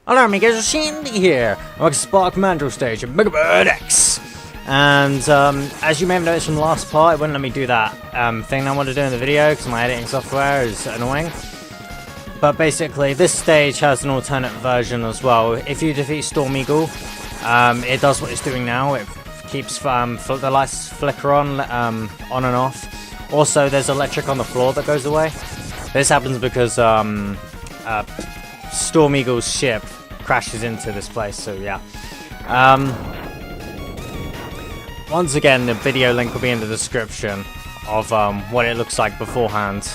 Hello amigos, RadiShineAmigo here. I'm at Spark Mandrill stage of Megaman X. And as you may have noticed from the last part, it wouldn't let me do that thing I want to do in the video because my editing software is annoying. But basically, this stage has an alternate version as well. If you defeat Storm Eagle, it does what it's doing now. It keeps the lights flicker on and off. Also, there's electric on the floor that goes away. This happens because Storm Eagle's ship crashes into this place, so yeah. Once again, the video link will be in the description of what it looks like beforehand.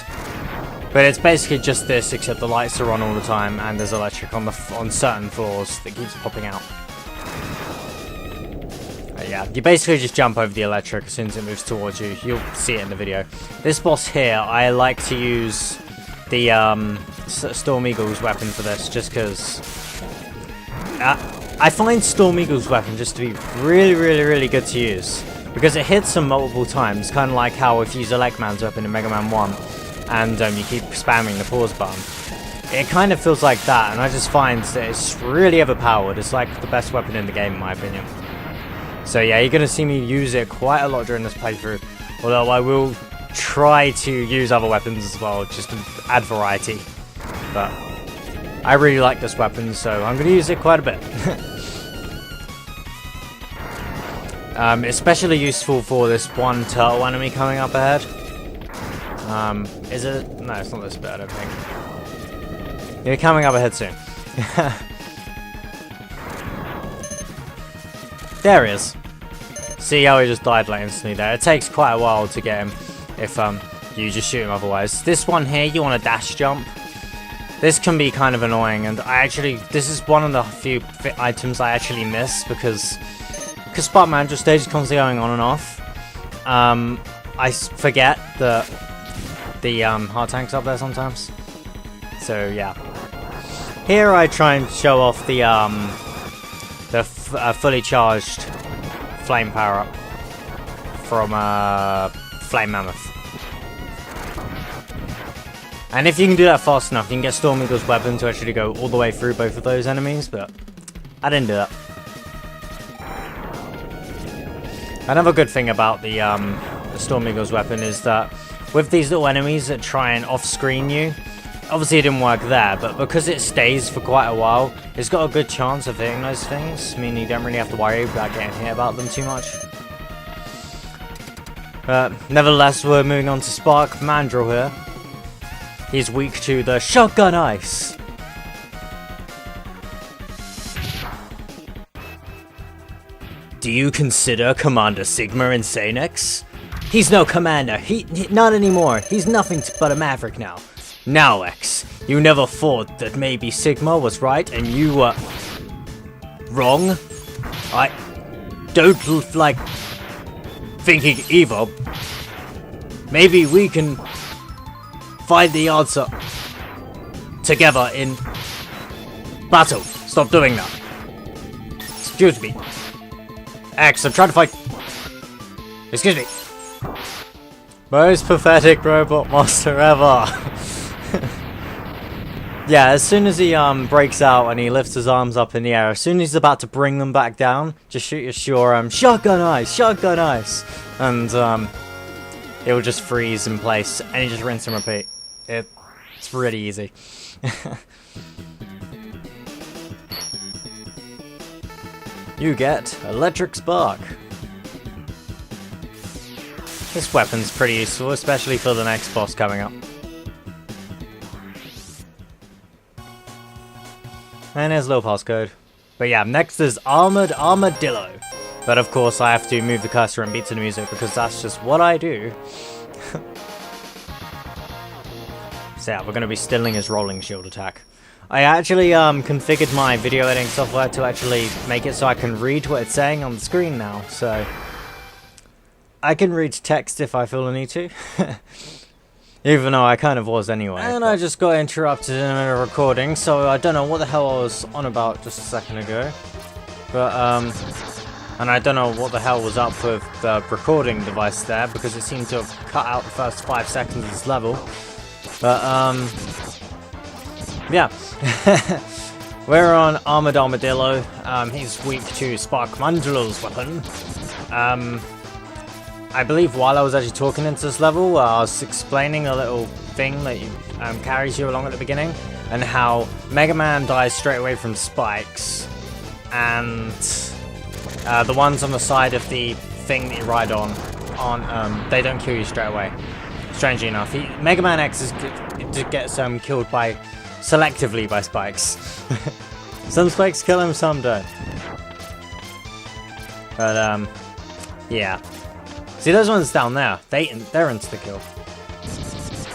But it's basically just this, except the lights are on all the time, and there's electric on certain floors that keeps popping out. Yeah, you basically just jump over the electric as soon as it moves towards you. You'll see it in the video. This boss here, I like to use the Storm Eagle's weapon for this, just because I find Storm Eagle's weapon just to be really good to use, because it hits them multiple times, kind of like how if you use Elecman's weapon in Megaman 1 and you keep spamming the pause button. It kind of feels like that, and I just find that it's really overpowered. It's like the best weapon in the game in my opinion. So yeah, you're going to see me use it quite a lot during this playthrough, although I will try to use other weapons as well, just to add variety. But I really like this weapon, so I'm going to use it quite a bit. Especially useful for this one turtle enemy coming up ahead. Is it? No, it's not this bit, I don't think. You're coming up ahead soon. There he is. See how he just died like instantly there. It takes quite a while to get him if you just shoot him otherwise. This one here, you want to dash jump. This can be kind of annoying, and this is one of the few items I actually miss because Spark Mandrill stage is constantly going on and off. I forget that the heart tank's up there sometimes. So yeah. Here I try and show off the fully charged flame power up from Flame Mammoth. And if you can do that fast enough, you can get Storm Eagle's weapon to actually go all the way through both of those enemies, but I didn't do that. Another good thing about the Storm Eagle's weapon is that with these little enemies that try and off-screen you, obviously it didn't work there, but because it stays for quite a while, it's got a good chance of hitting those things, meaning you don't really have to worry about getting hit about them too much. But nevertheless, we're moving on to Spark Mandrill here. He's weak to the shotgun ice. Do you consider Commander Sigma insane, X? He's no commander. He not anymore. He's nothing but a maverick now. Now, X, you never thought that maybe Sigma was right and you were wrong? I don't like thinking evil. Maybe we can find the answer together in battle. Stop doing that. Excuse me. X, I'm trying to fight. Excuse me. Most pathetic robot monster ever. Yeah, as soon as he breaks out and he lifts his arms up in the air, as soon as he's about to bring them back down, just shoot your sure shotgun ice, and it will just freeze in place, and you just rinse and repeat. It's really easy. You get Electric Spark. This weapon's pretty useful, especially for the next boss coming up. And there's a little passcode. But yeah, next is Armadillo. But of course I have to move the cursor and beat to the music because that's just what I do. So yeah, we're going to be stilling his rolling shield attack. I actually configured my video editing software to actually make it so I can read what it's saying on the screen now. So I can read text if I feel the need to. Even though I kind of was anyway. And I just got interrupted in a recording, so I don't know what the hell I was on about just a second ago. But, and I don't know what the hell was up with the recording device there, because it seemed to have cut out the first 5 seconds of this level. But, yeah. We're on Armadillo. He's weak to Spark Mandrill's weapon. I believe while I was actually talking into this level, I was explaining a little thing that carries you along at the beginning, and how Mega Man dies straight away from spikes, and the ones on the side of the thing that you ride on, they don't kill you straight away. Strangely enough, Mega Man X gets killed selectively by spikes. Some spikes kill him, some don't. But yeah. See those ones down there? They're insta-kill.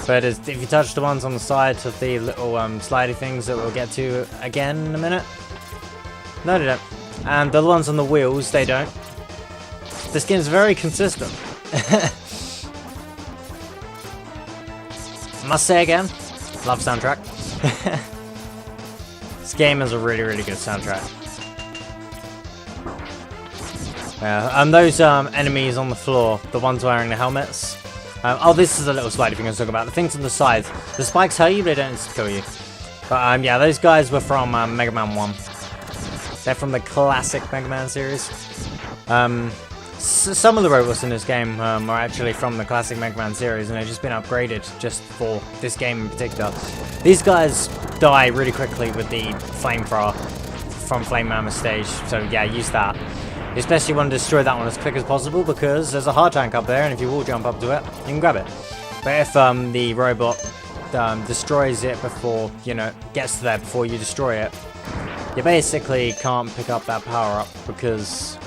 But if you touch the ones on the sides of the little slidey things that we'll get to again in a minute, no, they don't. And the ones on the wheels, they don't. This game's very consistent. Must say again, love soundtrack. This game has a really, really good soundtrack. And those enemies on the floor, the ones wearing the helmets. Oh, this is a little slidey thing I was talking about. The things on the sides, the spikes hurt you, they don't kill you. But yeah, those guys were from Mega Man 1. They're from the classic Mega Man series. Some of the robots in this game are actually from the classic Mega Man series, and they've just been upgraded just for this game in particular. These guys die really quickly with the flamethrower from Flame Mammoth stage, so yeah, use that. You especially want to destroy that one as quick as possible, because there's a hard tank up there, and if you wall jump up to it, you can grab it. But if the robot destroys it before, gets to there before you destroy it, you basically can't pick up that power up, because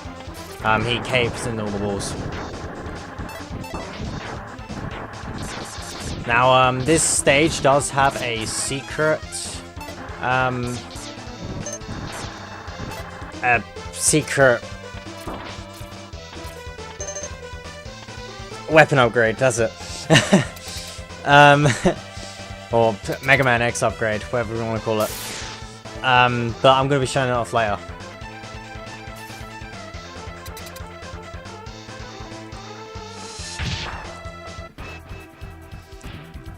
he caves in all the walls. Now, this stage does have a secret, weapon upgrade, does it? Or Mega Man X upgrade, whatever you want to call it. But I'm going to be showing it off later.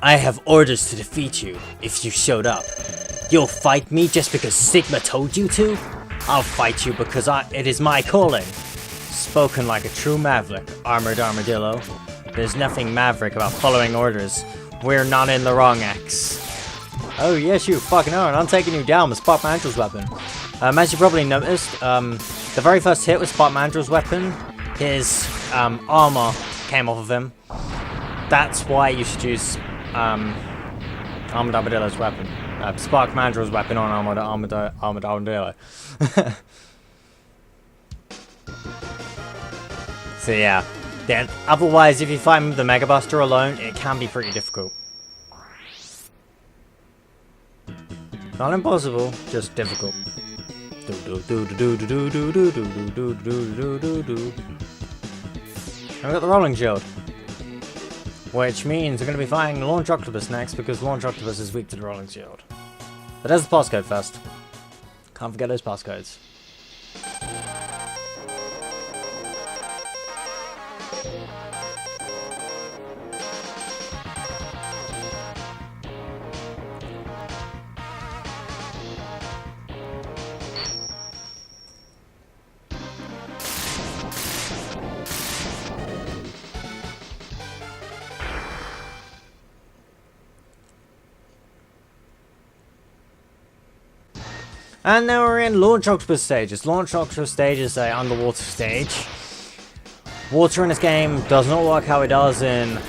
I have orders to defeat you if you showed up. You'll fight me just because Sigma told you to? I'll fight you because it is my calling. Spoken like a true maverick, Armored Armadillo. There's nothing maverick about following orders. We're not in the wrong, X. Oh yes, you fucking are, and I'm taking you down with Spark Mandrill's weapon. As you probably noticed, the very first hit with Spark Mandrill's weapon, his armor came off of him. That's why you should use Armored Armadillo's weapon. Spark Mandrill's weapon on Armored Armadillo. So yeah. Then, otherwise, if you fight with the Mega Buster alone, it can be pretty difficult. Not impossible, just difficult. And we got the Rolling Shield. Which means we're going to be fighting Launch Octopus next, because Launch Octopus is weak to the Rolling Shield. But there's the passcode first. Can't forget those passcodes. And now we're in Launch Octopus stages. Launch Octopus stage is an underwater stage. Water in this game does not work how it does in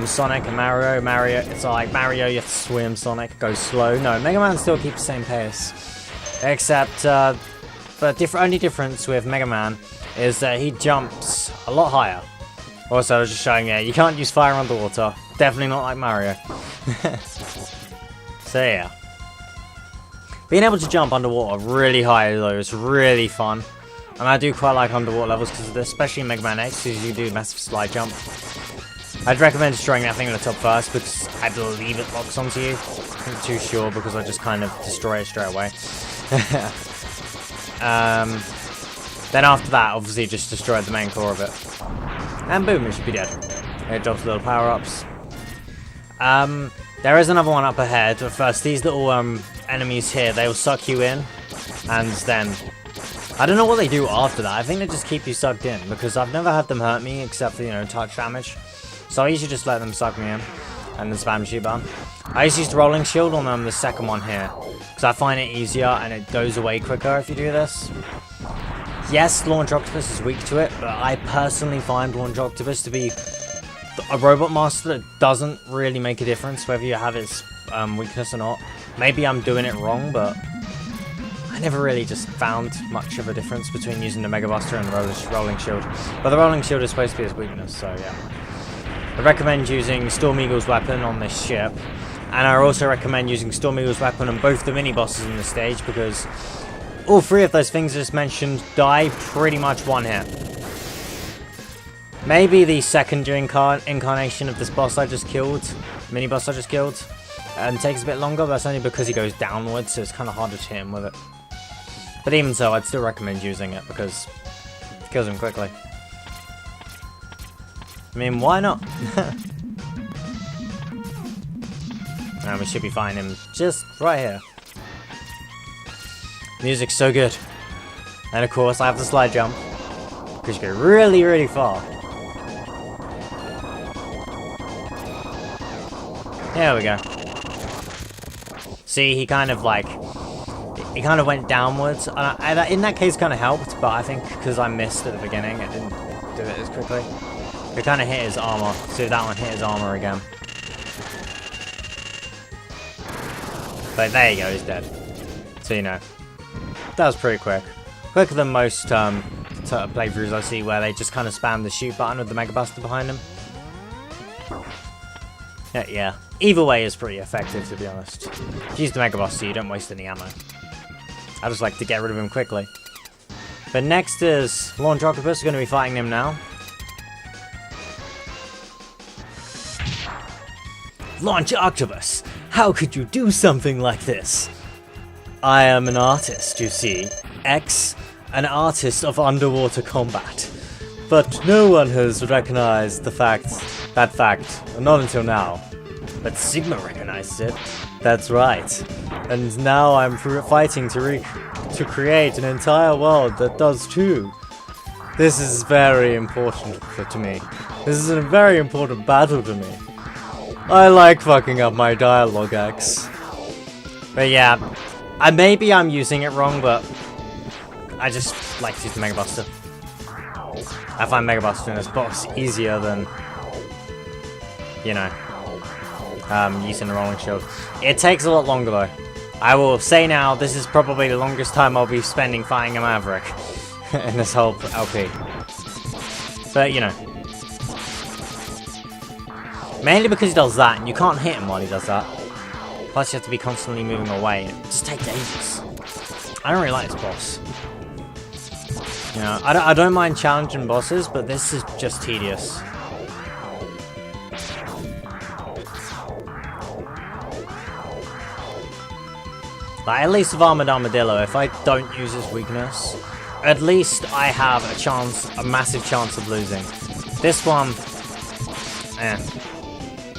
Sonic and Mario. It's like Mario, you have to swim, Sonic goes slow. No, Mega Man still keeps the same pace. Except, the only difference with Mega Man is that he jumps a lot higher. Also, I was just showing you can't use fire underwater. Definitely not like Mario. So yeah. Being able to jump underwater really high though is really fun. And I do quite like underwater levels, because especially in Mega Man X, because you do massive slide jump. I'd recommend destroying that thing at the top first, because I believe it locks onto you. I'm not too sure, because I just kind of destroy it straight away. Then after that, obviously just destroy the main core of it. And boom, it should be dead. It drops little power-ups. There is another one up ahead, but first these little enemies here, they will suck you in And then, I don't know what they do after that. I think they just keep you sucked in, because I've never had them hurt me except for, you know, touch damage. So I usually just let them suck me in, and then spam shoot button. I used to use the rolling shield on the second one here, because I find it easier and it goes away quicker if you do this. Yes, Launch Octopus is weak to it, but I personally find Launch Octopus to be a robot master that doesn't really make a difference whether you have its weakness or not. Maybe I'm doing it wrong, but I never really just found much of a difference between using the Mega Buster and the rolling shield. But the rolling shield is supposed to be its weakness, so yeah. I recommend using Storm Eagle's weapon on this ship, and I also recommend using Storm Eagle's weapon on both the mini bosses in the stage, because all three of those things I just mentioned die pretty much one hit. Maybe the secondary incarnation of this boss I just killed, mini boss I just killed, takes a bit longer, but that's only because he goes downwards, so it's kind of harder to hit him with it. But even so, I'd still recommend using it, because it kills him quickly. I mean, why not? And we should be finding him just right here. Music's so good. And of course, I have the slide jump, because you go really, really far. There we go. See, he kind of like, he kind of went downwards. And in that case, kind of helped, but I think because I missed at the beginning, it didn't do it as quickly. It kind of hit his armor. See, that one hit his armor again. But there you go, he's dead. So you know, that was pretty quick. Quicker than most playthroughs I see where they just kind of spam the shoot button with the Mega Buster behind them. Yeah. Either way is pretty effective, to be honest. If you use the Mega Buster, you don't waste any ammo. I just like to get rid of him quickly. But next is Launch Octopus. We're going to be fighting him now. Launch Octopus! How could you do something like this? I am an artist, you see. X, an artist of underwater combat. But no one has recognized that fact, not until now. But Sigma recognized it. That's right. And now I'm fighting to create an entire world that does too. This is very important to me. This is a very important battle to me. I like fucking up my dialogue, X. But yeah, maybe I'm using it wrong, but I just like to use the Mega Buster. I find Mega Buster in this box easier than, you know, using the rolling shield. It takes a lot longer though. I will say now, this is probably the longest time I'll be spending fighting a Maverick in this whole LP. But you know, mainly because he does that, and you can't hit him while he does that. Plus you have to be constantly moving away, and it just takes ages. I don't really like this boss. You know, I don't mind challenging bosses, but this is just tedious. Like, at least with Armadillo, if I don't use his weakness, at least I have a massive chance of losing. This one,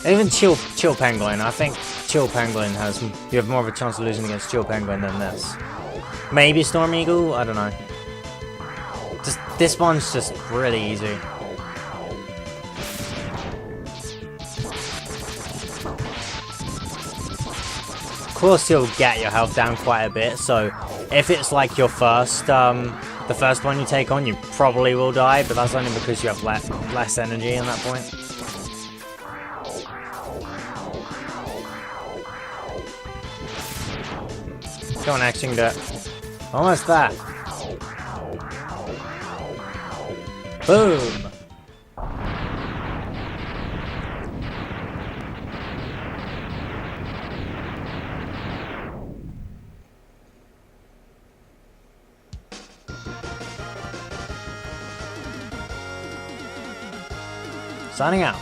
even Chill Penguin, I think Chill Penguin you have more of a chance of losing against Chill Penguin than this. Maybe Storm Eagle, I don't know. This one's just really easy. Of course you'll get your health down quite a bit, so if it's like your first, the first one you take on, you probably will die, but that's only because you have less energy in that point. Go on, X, you can do it. Almost there. Boom! Signing out.